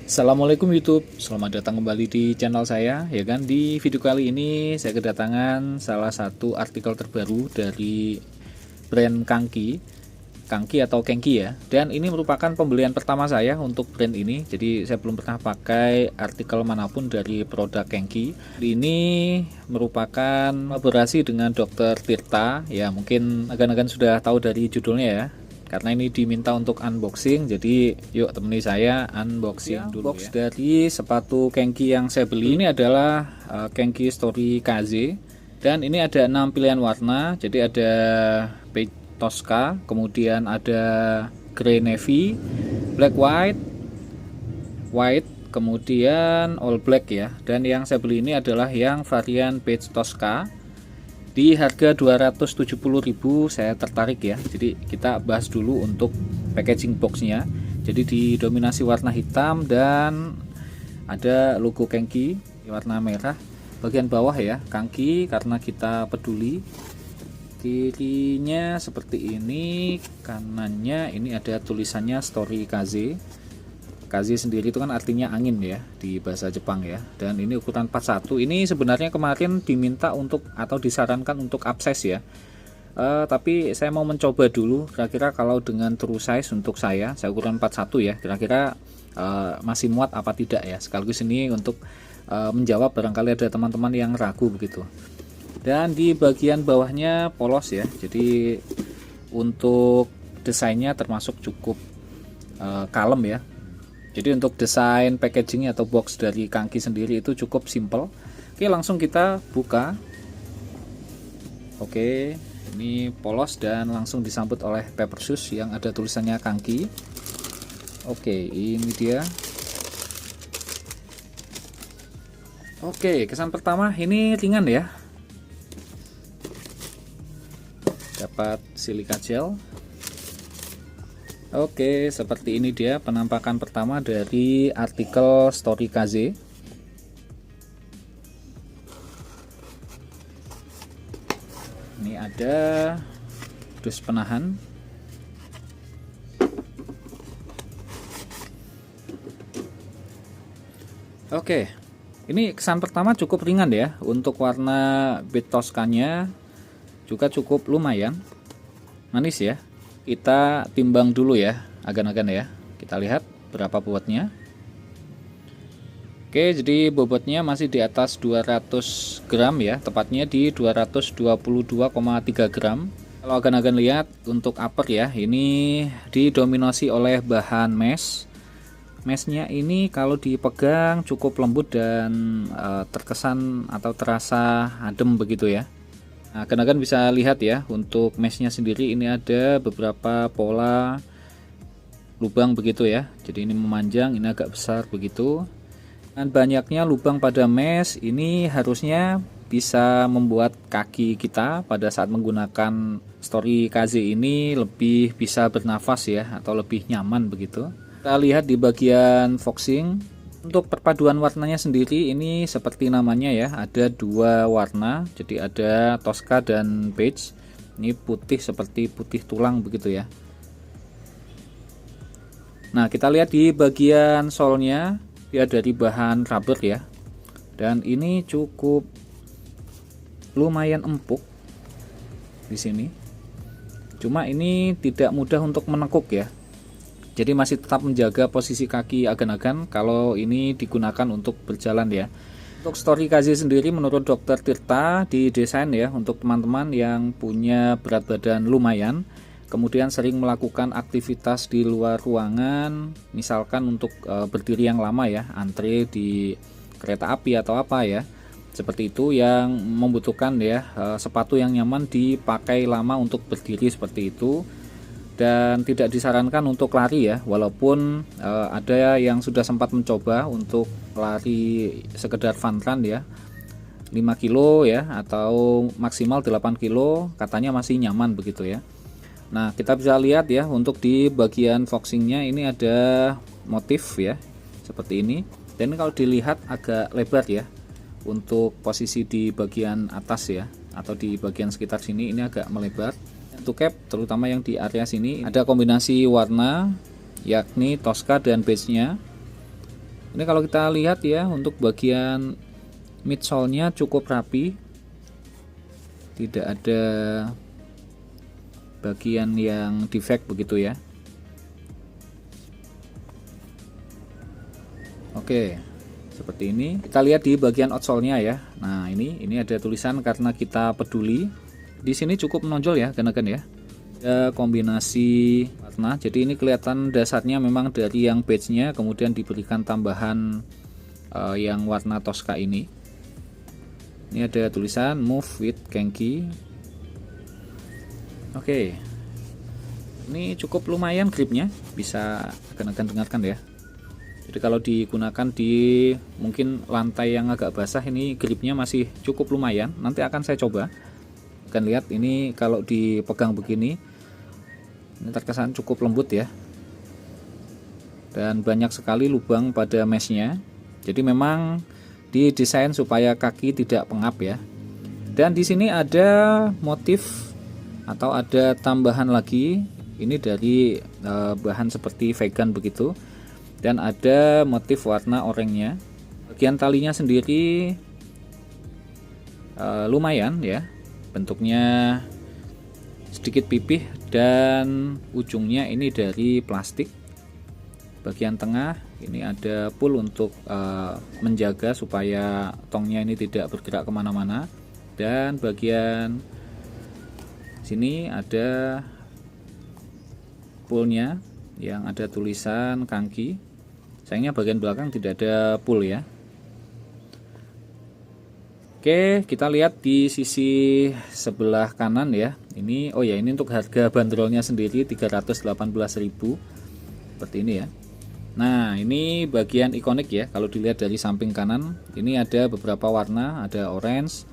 Assalamualaikum YouTube, selamat datang kembali di channel saya ya kan. Di video kali ini saya kedatangan salah satu artikel terbaru dari brand Kangki atau Kengki ya. Dan ini merupakan pembelian pertama saya untuk brand ini. Jadi saya belum pernah pakai artikel manapun dari produk Kengki. Ini merupakan kolaborasi dengan Dr. Tirta ya, mungkin agan-agan sudah tahu dari judulnya ya. Karena ini diminta untuk unboxing, jadi yuk temani saya unboxing dulu ya. Dari sepatu Kengki yang saya beli ini adalah Kengki Story KZ, dan ini ada 6 pilihan warna. Jadi ada beige Tosca, kemudian ada grey navy, black white, kemudian all black ya. Dan yang saya beli ini adalah yang varian beige Tosca di harga 270.000. Saya tertarik ya. Jadi kita bahas dulu untuk packaging boxnya. Jadi didominasi warna hitam dan ada logo Kengki di warna merah. Bagian bawah ya Kangki karena kita peduli. Kirinya seperti ini, kanannya ini ada tulisannya Story KZ. KZ sendiri itu kan artinya angin ya di bahasa Jepang ya. Dan ini ukuran 41. Ini sebenarnya kemarin diminta untuk atau disarankan untuk upsize ya. Tapi saya mau mencoba dulu kira-kira kalau dengan true size untuk saya ukuran 41 ya. Kira-kira masih muat apa tidak ya. Sekaligus ini untuk menjawab barangkali ada teman-teman yang ragu begitu. Dan di bagian bawahnya polos ya. Jadi untuk desainnya termasuk cukup kalem ya. Jadi untuk desain packaging atau box dari Kangki sendiri itu cukup simple. Oke, langsung kita buka. Oke, ini polos dan langsung disambut oleh paper shoes yang ada tulisannya Kangki. Oke, ini dia. Oke, kesan pertama ini ringan ya. Dapat silika gel. Oke, seperti ini dia penampakan pertama dari artikel Story KZ. Ini ada dus penahan. Oke, ini kesan pertama cukup ringan ya. Untuk warna beige Toscanya juga cukup lumayan manis ya. Kita timbang dulu ya agan-agan ya, kita lihat berapa bobotnya. Oke, jadi bobotnya masih di atas 200 gram ya, tepatnya di 222,3 gram. Kalau agan-agan lihat untuk upper ya, ini didominasi oleh bahan meshnya. Ini kalau dipegang cukup lembut dan terkesan atau terasa adem begitu ya. Nah, agan-agan bisa lihat ya, untuk meshnya sendiri ini ada beberapa pola lubang begitu ya. Jadi ini memanjang, ini agak besar begitu. Dan banyaknya lubang pada mesh ini harusnya bisa membuat kaki kita pada saat menggunakan Story KZ ini lebih bisa bernafas ya, atau lebih nyaman begitu. Kita lihat di bagian foxing. Untuk perpaduan warnanya sendiri ini seperti namanya ya, ada dua warna. Jadi ada Tosca dan beige. Ini putih seperti putih tulang begitu ya. Nah, kita lihat di bagian solnya, dia dari bahan rubber ya. Dan ini cukup lumayan empuk di sini. Cuma ini tidak mudah untuk menekuk ya. Jadi masih tetap menjaga posisi kaki agan-agan kalau ini digunakan untuk berjalan ya. Untuk Story KZ sendiri menurut Dr. Tirta didesain ya untuk teman-teman yang punya berat badan lumayan, kemudian sering melakukan aktivitas di luar ruangan, misalkan untuk berdiri yang lama ya, antre di kereta api atau apa ya. Seperti itu yang membutuhkan ya sepatu yang nyaman dipakai lama untuk berdiri seperti itu. Dan tidak disarankan untuk lari ya, walaupun ada yang sudah sempat mencoba untuk lari sekedar fun run ya, 5 kilo ya, atau maksimal 8 kilo katanya masih nyaman begitu ya. Nah, kita bisa lihat ya, untuk di bagian foxingnya ini ada motif ya seperti ini. Dan kalau dilihat agak lebar ya, untuk posisi di bagian atas ya, atau di bagian sekitar sini ini agak melebar. Untuk cap terutama yang di area sini ada kombinasi warna yakni Tosca dan beige nya. Ini kalau kita lihat ya, untuk bagian midsole-nya cukup rapi, tidak ada bagian yang defect begitu ya. Oke, seperti ini. Kita lihat di bagian outsole-nya ya. Nah, ini ada tulisan karena kita peduli. Di sini cukup menonjol ya, rekan-rekan ya. Ada kombinasi warna. Jadi ini kelihatan dasarnya memang dari yang beige-nya, kemudian diberikan tambahan yang warna Tosca ini. Ini ada tulisan Move with Genki. Oke. Ini cukup lumayan gripnya, bisa rekan-rekan dengarkan ya. Jadi kalau digunakan di mungkin lantai yang agak basah, ini gripnya masih cukup lumayan. Nanti akan saya coba. Akan lihat ini kalau dipegang begini, ini terkesan cukup lembut ya. Dan banyak sekali lubang pada meshnya. Jadi memang didesain supaya kaki tidak pengap ya. Dan di sini ada motif atau ada tambahan lagi. Ini dari bahan seperti vegan begitu. Dan ada motif warna oranye. Bagian talinya sendiri lumayan ya, bentuknya sedikit pipih dan ujungnya ini dari plastik. Bagian tengah ini ada pull untuk menjaga supaya tongnya ini tidak bergerak kemana-mana, dan bagian sini ada pullnya yang ada tulisan Kangki. Sayangnya bagian belakang tidak ada pull ya. Oke, kita lihat di sisi sebelah kanan ya. Ini ini untuk harga bandrolnya sendiri 318.000 seperti ini ya. Nah, ini bagian ikonik ya. Kalau dilihat dari samping kanan, ini ada beberapa warna, ada orange,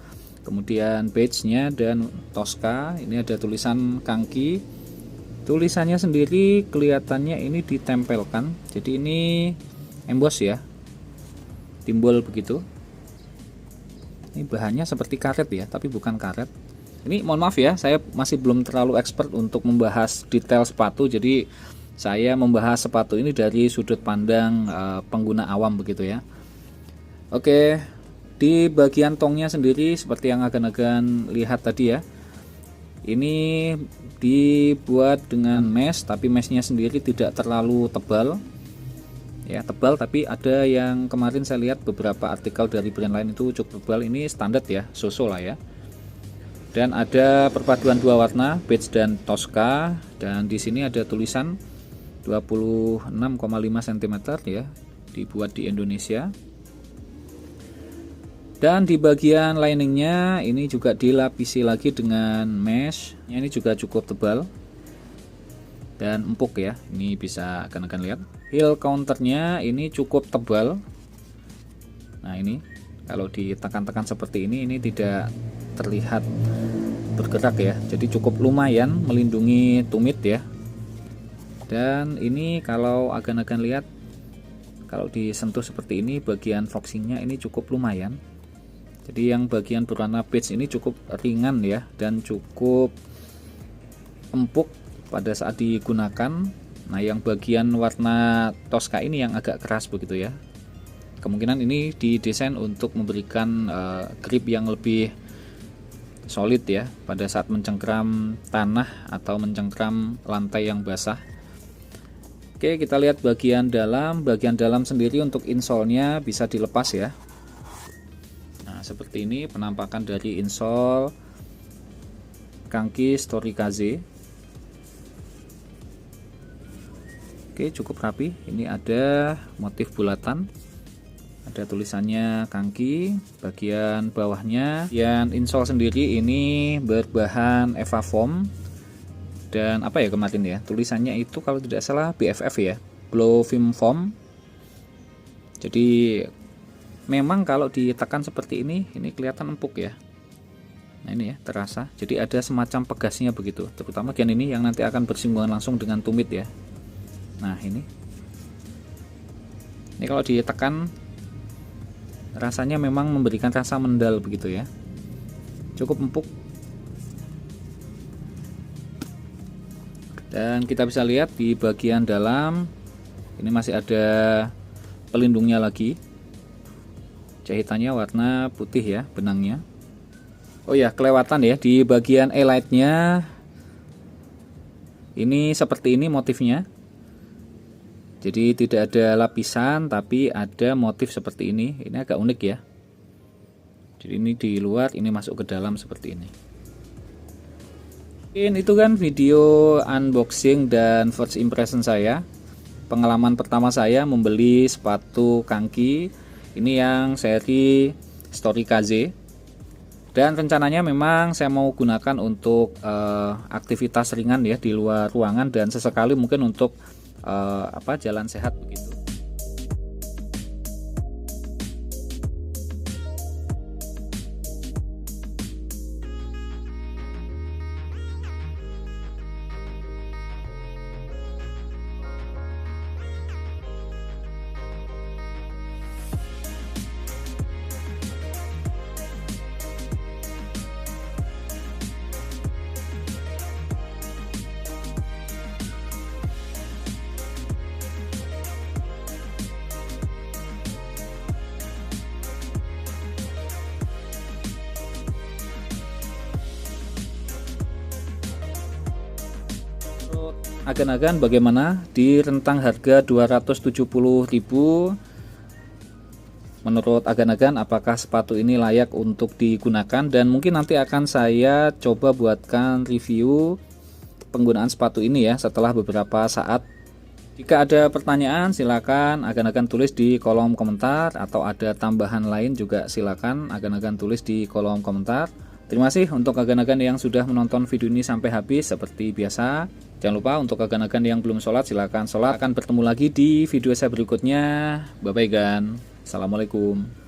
kemudian beige-nya dan Tosca. Ini ada tulisan Kangki. Tulisannya sendiri kelihatannya ini ditempelkan, jadi ini emboss ya, timbul begitu. Ini bahannya seperti karet ya, tapi bukan karet. Ini mohon maaf ya, saya masih belum terlalu expert untuk membahas detail sepatu, jadi saya membahas sepatu ini dari sudut pandang pengguna awam begitu ya. Oke, di bagian tongnya sendiri seperti yang agan-agan lihat tadi ya. Ini dibuat dengan mesh, tapi meshnya sendiri tidak terlalu tebal ya, tebal tapi ada yang kemarin saya lihat beberapa artikel dari brand lain itu cukup tebal. Ini standar ya, so-so lah ya. Dan ada perpaduan dua warna, beige dan Tosca, dan di sini ada tulisan 26,5 cm ya, dibuat di Indonesia. Dan di bagian liningnya ini juga dilapisi lagi dengan mesh. Ini juga cukup tebal dan empuk ya. Ini bisa akan lihat. Heel counternya ini cukup tebal. Nah, ini kalau ditekan-tekan seperti ini tidak terlihat bergerak ya. Jadi cukup lumayan melindungi tumit ya. Dan ini kalau akan lihat, kalau disentuh seperti ini, bagian foxingnya ini cukup lumayan. Jadi yang bagian berwarna beige ini cukup ringan ya, dan cukup empuk pada saat digunakan. Nah, yang bagian warna Tosca ini yang agak keras begitu ya. Kemungkinan ini didesain untuk memberikan grip yang lebih solid ya pada saat mencengkram tanah atau mencengkram lantai yang basah. Oke, kita lihat bagian dalam. Bagian dalam sendiri untuk insole-nya bisa dilepas ya. Seperti ini penampakan dari insole Kangki Storikaze. Oke, cukup rapi. Ini ada motif bulatan, ada tulisannya Kangki. Bagian bawahnya, yang insole sendiri ini berbahan Eva Foam. Dan apa ya kemarin ya, tulisannya itu kalau tidak salah BFF ya, Blow Film Foam. Jadi memang kalau ditekan seperti ini kelihatan empuk ya. Nah, ini ya terasa. Jadi ada semacam pegasnya begitu, terutama bagian ini yang nanti akan bersinggungan langsung dengan tumit ya. Nah, ini kalau ditekan rasanya memang memberikan rasa mendal begitu ya. Cukup empuk. Dan kita bisa lihat di bagian dalam ini masih ada pelindungnya lagi. Jahitannya warna putih ya, benangnya. Oh ya, kelewatan ya, di bagian elightnya ini seperti ini motifnya. Jadi tidak ada lapisan tapi ada motif seperti ini. Ini agak unik ya. Jadi ini di luar, ini masuk ke dalam seperti ini. Itu kan video unboxing dan first impression saya. Pengalaman pertama saya membeli sepatu kangki. Ini yang seri Story KZ. Dan rencananya memang saya mau gunakan untuk aktivitas ringan ya di luar ruangan, dan sesekali mungkin untuk jalan sehat begitu. Agan-agan bagaimana di rentang harga 270.000? Menurut agan-agan apakah sepatu ini layak untuk digunakan, dan mungkin nanti akan saya coba buatkan review penggunaan sepatu ini ya setelah beberapa saat. Jika ada pertanyaan silakan agan-agan tulis di kolom komentar, atau ada tambahan lain juga silakan agan-agan tulis di kolom komentar. Terima kasih untuk agan-agan yang sudah menonton video ini sampai habis. Seperti biasa, jangan lupa untuk agan-agan yang belum sholat silakan sholat. Akan bertemu lagi di video saya berikutnya. Bye bye gan. Assalamualaikum.